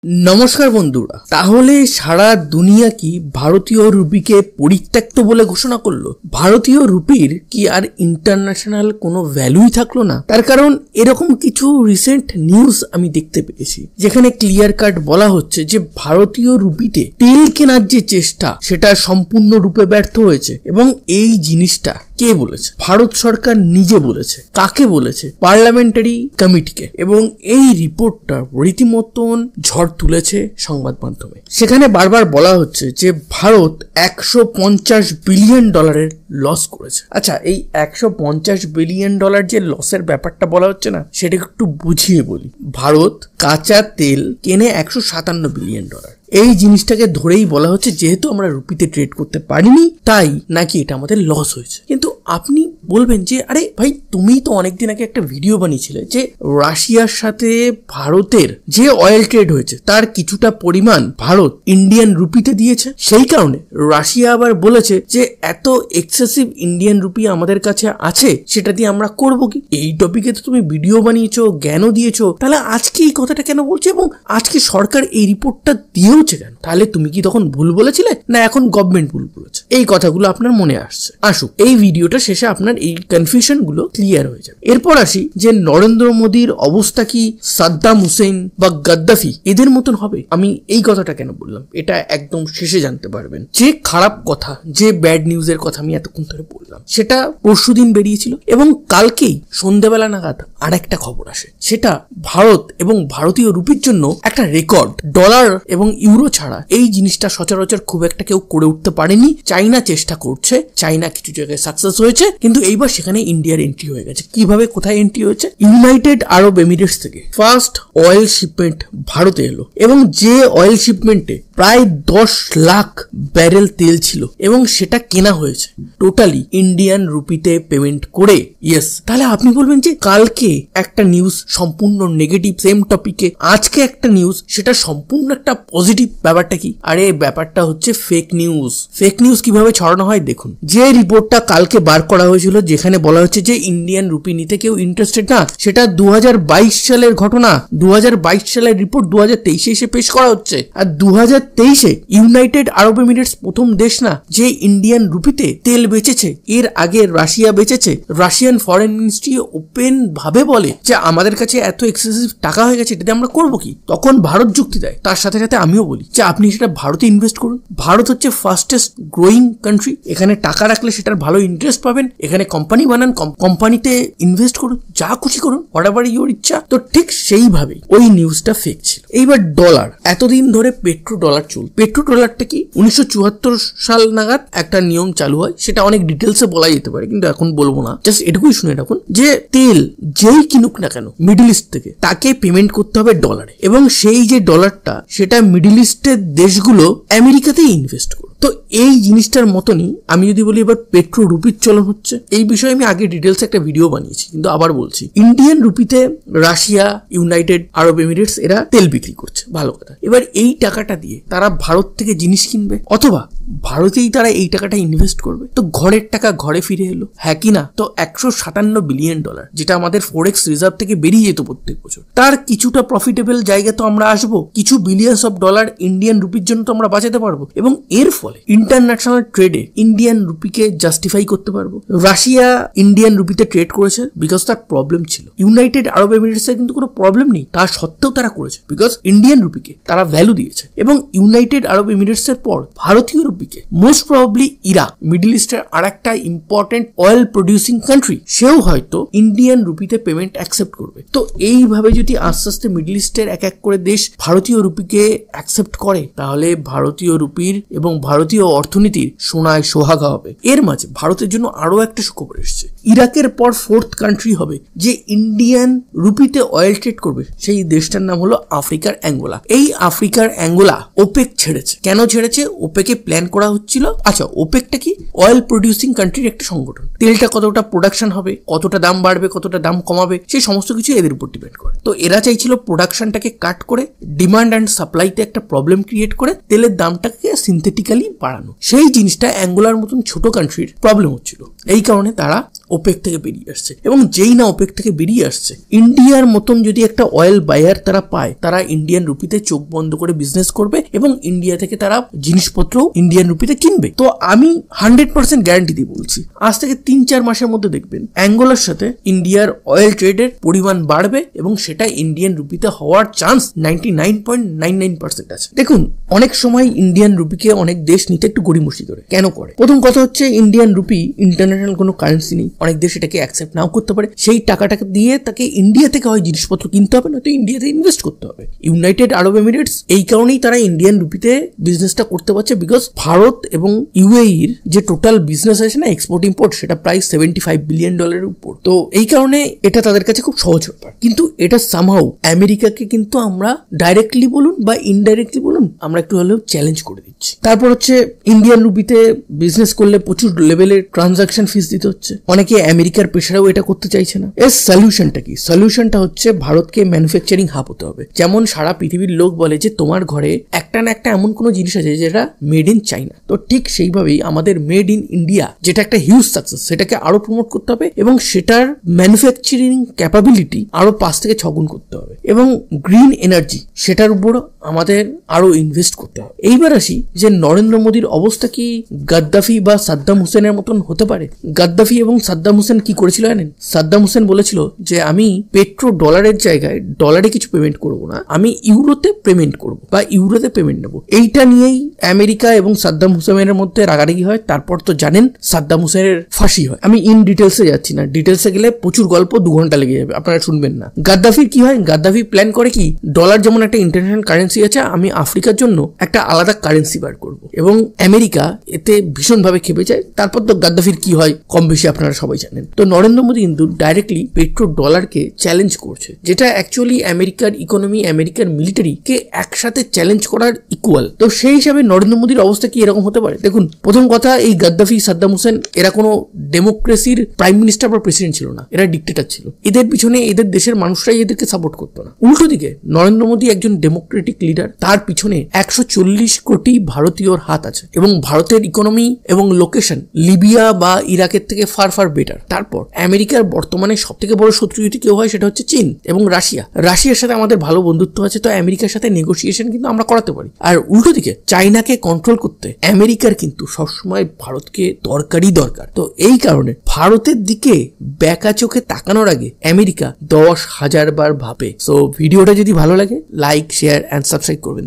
নমস্কার বন্ধুরা, তাহলে সারা দুনিয়া কি ভারতীয় রুপিকে পরিত্যক্ত বলে ঘোষণা করলো? ভারতীয় রুপির কি আর ইন্টারন্যাশনাল কোনো ভ্যালুই থাকলো না? তার কারণ এরকম কিছু রিসেন্ট নিউজ আমি দেখতে পেয়েছি, যেখানে ক্লিয়ার কাট বলা হচ্ছে যে ভারতীয় রুপিতে তেল কেনার যে চেষ্টা সেটা সম্পূর্ণরূপে ব্যর্থ হয়েছে। এবং এই জিনিসটা কে বলেছে? ভারত সরকার নিজে বলেছে। কাকে বলেছে? পার্লামেন্টারি কমিটিকে। এবং এই রিপোর্টটা রীতিমতন ঝড় তুলেছে সংবাদ মাধ্যমে। সেখানে বারবার বলা হচ্ছে যে ভারত $150 বিলিয়ন লস করেছে। আচ্ছা, এই $150 বিলিয়ন যে লসের ব্যাপারটা বলা হচ্ছে না, সেটা একটু বুঝিয়ে বলি। ভারত কাঁচা তেল কেনে $157 বিলিয়ন। এই জিনিসটাকে ধরেই বলা হচ্ছে যেহেতু আমরা রুপিতে ট্রেড করতে পারিনি তাই নাকি এটা আমাদের লস হয়েছে। কিন্তু আপনি বলবেন যে আরে ভাই, তুমি তো অনেকদিন আগে একটা ভিডিও বানিয়েছিলে যে রাশিয়ার সাথে ভারতের যে অয়েল ট্রেড হয়েছে তার কিছুটা পরিমাণ ভারত ইন্ডিয়ান রুপিতে দিয়েছে, সেই কারণে রাশিয়া আবার বলেছে যে এত এক্সেসিভ ইন্ডিয়ান রুপি আমাদের কাছে আছে, সেটা দিয়ে আমরা করব কি? এই টপিকে তো তুমি ভিডিও বানিয়েছো, জ্ঞানও দিয়েছো, তাহলে আজকে এই কথাটা কেন বলছো? এবং আজকে সরকার এই রিপোর্টটা দিয়ে কেন? তাহলে তুমি কি তখন ভুল বলেছিলে, না এখন গভর্নমেন্ট ভুল বলেছে? এই কথাগুলো আপনার মনে আসছে। আসুক, এই ভিডিওটা শেষে আপনার এই কনফিউশন গুলো ক্লিয়ার হয়ে যাবে। এরপর আসি যে নরেন্দ্র মোদীর অবস্থা কি সাদ্দাম হুসেন বা গাদ্দাফি এদের মতন হবে? আমি এই কথাটা কেন বললাম এটা একদম শেষে জানতে পারবেন। যে খারাপ কথা, যে ব্যাড নিউজের কথা আমি এতক্ষণ ধরে বললাম, সেটা পরশুদিন বেরিয়েছিল এবং কালকেই সন্ধ্যাবেলা নাগাদ আর একটা খবর আসে। সেটা ভারত এবং ভারতীয় রুপির জন্য একটা রেকর্ড। ডলার এবং ইউরো ছাড়া এই জিনিসটা সচরাচর খুব একটা কেউ করে উঠতে পারেনি। চাইনা চেষ্টা করছে, চাইনা কিছু জায়গায় সাকসেস হয়েছে, কিন্তু এইবার সেখানে ইন্ডিয়ার এন্ট্রি হয়ে গেছে। কিভাবে, কোথায় এন্ট্রি হয়েছে? ইউনাইটেড আরব এমিরেটস থেকে ফার্স্ট অয়েল শিপমেন্ট ভারতে এলো এবং যে অয়েল শিপমেন্টে প্রায় 10 লাখ ব্যারেল তেল ছিল এবং সেটা কেনা হয়েছে টোটালি ইন্ডিয়ান রুপিতে পেমেন্ট করে। ইয়েস, তাহলে আপনি বলবেন যে কালকে একটা নিউজ সম্পূর্ণ নেগেটিভ সেম টপিকে, আজকে একটা নিউজ সেটা সম্পূর্ণ একটা পজিটিভ। ব্যাপারটা কি? আরে ব্যাপারটা হচ্ছে ফেক নিউজ। ফেক নিউজ কিভাবে ছড়ানো হয় দেখুন। যে রিপোর্টটা কালকে বার করা হয়েছিল যেখানে বলা হচ্ছে যে ইন্ডিয়ান রুপি নিতে কেউ ইন্টারেস্টেড না, সেটা 2022 সালের ঘটনা। 2022 সালের রিপোর্ট 2023 এসে পেশ করা হচ্ছে। আর 2023 ইউনাইটেড আরব এমিরেটস প্রথম দেশ না যে ইন্ডিয়ান রুপিতে তেল বেচেছে। এর আগে রাশিয়া বেচেছে। রাশিয়ান ফরেন মিনিস্ট্রি ওপেন ভাবে বলে যে আমাদের কাছে এত এক্সেসিভ টাকা হয়ে গেছে, এটাতে আমরা করবো কি? তখন ভারত যুক্তি দেয়। তার সাথে সাথে আমিও বলি যে আপনি সেটা ভারতে ইনভেস্ট করুন। ভারত হচ্ছে ফাস্টেস্ট গ্রোয়িং কান্ট্রি। এখানে টাকা রাখলে সেটার ভালো ইন্টারেস্ট পাবেন। এখানে কোম্পানি বানান, কোম্পানিতে ইনভেস্ট করুন, যা খুশি করুন, হোয়াটএভার ইওর ইচ্ছা। তো ঠিক সেইভাবেই ওই নিউজটা ফেক ছিল। এইবার ডলার, এতদিন ধরে পেট্রো ডলার চল। পেট্রো ডলারটা কি 1974 সাল নাগাদ একটা নিয়ম চালু হয়, সেটা অনেক ডিটেলসে বলা যেতে পারে কিন্তু এখন বলবো না। জাস্ট এটুকুই শুনে রাখুন যে তেল যেই কিনুক না কেন মিডল ইস্ট থেকে, তাকে পেমেন্ট করতে হবে ডলারে। এবং সেই যে ডলারটা সেটা মিডল ইস্টের দেশগুলো আমেরিকাতেই ইনভেস্ট করবে। তো এই জিনিসটার মতনই আমি যদি বলি এবার পেট্রো রুপির চলন হচ্ছে। এই বিষয়ে আমি আগে ডিটেলস একটা ভিডিও বানিয়েছি, কিন্তু আবার বলছি, ইন্ডিয়ান রুপিতে রাশিয়া, ইউনাইটেড আরব এমিরেটস এরা তেল বিক্রি করছে, ভালো কথা। এবার এই টাকাটা দিয়ে তারা ভারত থেকে জিনিস কিনবে অথবা ভারতেই তারা এই টাকাটা ইনভেস্ট করবে। তো ঘরের টাকা ঘরে ফিরে এলো, হ্যাঁ কি না? তো $157 বিলিয়ন যেটা আমাদের ফরেক্স রিজার্ভ থেকে বেরিয়ে যেত প্রত্যেক বছর, তার কিছুটা প্রফিটেবল জায়গা তো আমরা আসবো। কিছু বিলিয়ন্স অফ ডলার ইন্ডিয়ান রুপির জন্য তো আমরা বাঁচাতে পারবো এবং এর ফলে ইন্টারন্যাশনাল ট্রেডে ইন্ডিয়ান রুপিকে জাস্টিফাই করতে পারবো। রাশিয়া ইন্ডিয়ান রুপিতে ট্রেড করেছে বিকজ তার প্রবলেম ছিল। ইউনাইটেড আরব এমিরেটস এর কিন্তু কোনো প্রবলেম নেই, তার সত্ত্বেও তারা করেছে বিকজ ইন্ডিয়ান রুপিকে তারা ভ্যালু দিয়েছে। এবং ইউনাইটেড আরব এমিরেটস এর পর ভারতীয় রুপিকে মোস্ট প্রবাবলি ইরাক, মিডল ইস্টের আর একটা ইম্পর্টেন্ট অয়েল প্রডিউসিং কান্ট্রি, সেও হয়তো ইন্ডিয়ান রুপিতে পেমেন্ট অ্যাকসেপ্ট করবে। তো এইভাবে যদি আস্তে আস্তে মিডল ইস্টের এক এক করে দেশ ভারতীয় রুপিকে অ্যাকসেপ্ট করে, তাহলে ভারতীয় রুপির এবং ভারতীয় অর্থনীতির সোনায় সোহাগা হবে। এর মাঝে ভারতের জন্য আরো একটা সুখবর এসছে। ইরাকের পর 4th কান্ট্রি হবে যে ইন্ডিয়ান রুপিতে অয়েল ট্রেড করবে, সেই দেশটার নাম হলো আফ্রিকার অ্যাঙ্গোলা। এই আফ্রিকার অ্যাঙ্গোলা ওপেক ছেড়েছে। কেন ছেড়েছে? ওপেকে প্ল্যান করা হচ্ছিল। আচ্ছা, ওপেকটা কি? অয়েল প্রডিউসিং কান্ট্রির একটা সংগঠন। তেলটা কতটা প্রোডাকশন হবে, কতটা দাম বাড়বে, কতটা দাম কমাবে, সেই সমস্ত কিছু এদের উপর ডিপেন্ড করে। তো এরা চাইছিল প্রোডাকশনটাকে কাট করে ডিমান্ড অ্যান্ড সাপ্লাইতে একটা প্রবলেম ক্রিয়েট করে তেলের দামটাকে সিনথেটিক্যালি বাড়ানো। সেই জিনিসটা অ্যাঙ্গোলার মতন ছোট কান্ট্রির প্রবলেম হচ্ছিল। এই কারণে তারা ওপেক থেকে বেরিয়ে আসছে, এবং যেই না ওপেক থেকে বেরিয়ে আসছে, ইন্ডিয়ার মতন যদি একটা অয়েল বায়ার তারা পায়, তারা ইন্ডিয়ান রুপিতে চোখ বন্ধ করে বিজনেস করবে এবং ইন্ডিয়া থেকে তারা জিনিসপত্র ইন্ডিয়ান রুপিতে কিনবে। তো আমি 100% গ্যারান্টি দিয়ে বলছি, আজ থেকে 3-4 মাসের মধ্যে দেখবেন অ্যাঙ্গোলার সাথে ইন্ডিয়ার অয়েল ট্রেডের পরিমাণ বাড়বে এবং সেটা ইন্ডিয়ান রুপিতে হওয়ার চান্স 99.99% আছে। দেখুন, অনেক সময় ইন্ডিয়ান রুপিকে অনেক দেশ নিতে একটু গড়িমসি করে। কেন করে? প্রথম কথা হচ্ছে, ইন্ডিয়ান রুপি ইন্টারন্যাশনাল কোনো কারেন্সি নেই, অনেক দেশ এটাকে অ্যাকসেপ্ট নাও করতে পারে। সেই টাকাটাকে দিয়ে তাকে ইন্ডিয়া থেকে হয় জিনিসপত্র কিনতে হবে, নয়তো ইন্ডিয়াতে ইনভেস্ট করতে হবে। ইউনাইটেড আরব এমিরেটস এই কারণেই তারা ইন্ডিয়ান রুপিতে বিজনেসটা করতে পারছে, বিকজ ভারত এবং ইউএইর যে টোটাল বিজনেস আছে না, এক্সপোর্ট ইম্পোর্ট, সেটা প্রায় $75 বিলিয়ন উপর। তো এই কারণে এটা তাদের কাছে খুব সহজ ব্যাপার। কিন্তু এটা সামহাউ আমেরিকাকে কিন্তু আমরা ডাইরেক্টলি বলুন বা ইনডাইরেক্টলি বলুন, আমরা একটু হলেও চ্যালেঞ্জ করে দিচ্ছি। তারপর হচ্ছে, ইন্ডিয়ান রুপিতে বিজনেস করলে প্রচুর লেভেলের ট্রানজাকশন ফিস দিতে হচ্ছে, অনেকে আমেরিকার পেশারাও এটা করতে চাইছে না। এর সলিউশনটা কি? সলিউশনটা হচ্ছে ভারতকে ম্যানুফ্যাকচারিং হাব হতে হবে। যেমন সারা পৃথিবীর লোক বলে যে তোমার ঘরে একটা না একটা এমন কোনো জিনিস আছে যেটা মেড ইন চাইনা, তো ঠিক সেইভাবেই আমাদের মেড ইন ইন্ডিয়া, যেটা একটা হিউজ সাকসেস, সেটাকে আরো প্রমোট করতে হবে এবং সেটার ম্যানুফ্যাকচারিং ক্যাপাবিলিটি আরো 5 থেকে 6 গুণ করতে হবে, এবং গ্রিন এনার্জি সেটার উপর আমাদের আরো ইনভেস্ট করতে হবে। এইবার আসি যে নরেন্দ্র মোদীর অবস্থা কি গাদ্দাফি বা সাদ্দাম হোসেনের মতন হতে পারে? গাদ্দাফি এবং সাদ্দাম হোসেন কি করেছিল জানেন? সাদ্দাম হোসেন বলেছিল যে আমি পেট্রো ডলারের জায়গায় ডলারে কিছু পেমেন্ট করব না, আমি ইউরোতে পেমেন্ট করব বা ইউরোতে পেমেন্ট নেব। এইটা নিয়েই আমেরিকা এবং সাদ্দাম হোসেনের মধ্যে রাগারাগি হয়। তারপর তো জানেন সাদ্দাম হোসেনের ফাঁসি হয়। আমি ইন ডিটেলসে যাচ্ছি না, ডিটেলসে গেলে প্রচুর গল্প, 2 ঘন্টা লেগে যাবে, আপনারা শুনবেন না। গাদ্দাফির কি হয়? গাদ্দাফি প্ল্যান করে কি, ডলার যেমন একটা ইন্টারন্যাশনাল কারেন্সি আছে, আমি আফ্রিকার জন্য একটা আলাদা কারেন্সি বার করব, এবং আমেরিকা এতে ভীষণভাবে খেপে যায়। তারপর তো গাদ্দাফির কি হয় কম বেশি আপনারা সবাই জানেন। তো নরেন্দ্র মোদী কিন্তু ডাইরেক্টলি পেট্রো ডলারকে চ্যালেঞ্জ করছে, যেটা অ্যাকচুয়ালি আমেরিকার ইকোনমি, আমেরিকার মিলিটারিকে একসাথে চ্যালেঞ্জ করার ইকুয়াল। তো সেই হিসাবে নরেন্দ্র মোদীর অবস্থা কি এরকম হতে পারে? দেখুন, প্রথম কথা, এই গাদ্দাফি, সাদ্দাম হোসেন এরা কোনো ডেমোক্রেসির প্রাইম মিনিস্টার বা প্রেসিডেন্ট ছিল না, এরা ডিক্টেটর ছিল। এদের পিছনে এদের দেশের মানুষরাই এদেরকে সাপোর্ট করতো না। উল্টো দিকে নরেন্দ্র মোদী একজন ডেমোক্রেটিক লিডার, তার পিছনে 140 কোটি ভারতীয়র হাত আছে, এবং ভারতের ইকোনমি এবং লোকেশন লিবিয়া বা ইরাকের থেকে ফার ফার বেটার। তারপর আমেরিকার বর্তমানে সব থেকে বড় শত্রু যদি কেউ হয়, সেটা হচ্ছে চীন এবং রাশিয়া। রাশিয়ার সাথে আমাদের ভালো বন্ধুত্ব আছে, তো আমেরিকার সাথে নেগোসিয়েশন কিন্তু আমরা করাতে পারি। আর উল্টো দিকে চাইনাকে কন্ট্রোল করতে আমেরিকার কিন্তু সবসময় ভারতকে দরকারই দরকার। তো এই কারণে ভারতের দিকে ব্যাকা চোখে তাকানোর আগে আমেরিকা 10,000 বার ভাবে। সো ভিডিওটা যদি ভালো লাগে, লাইক, শেয়ার এন্ড সাবস্ক্রাইব করবেন।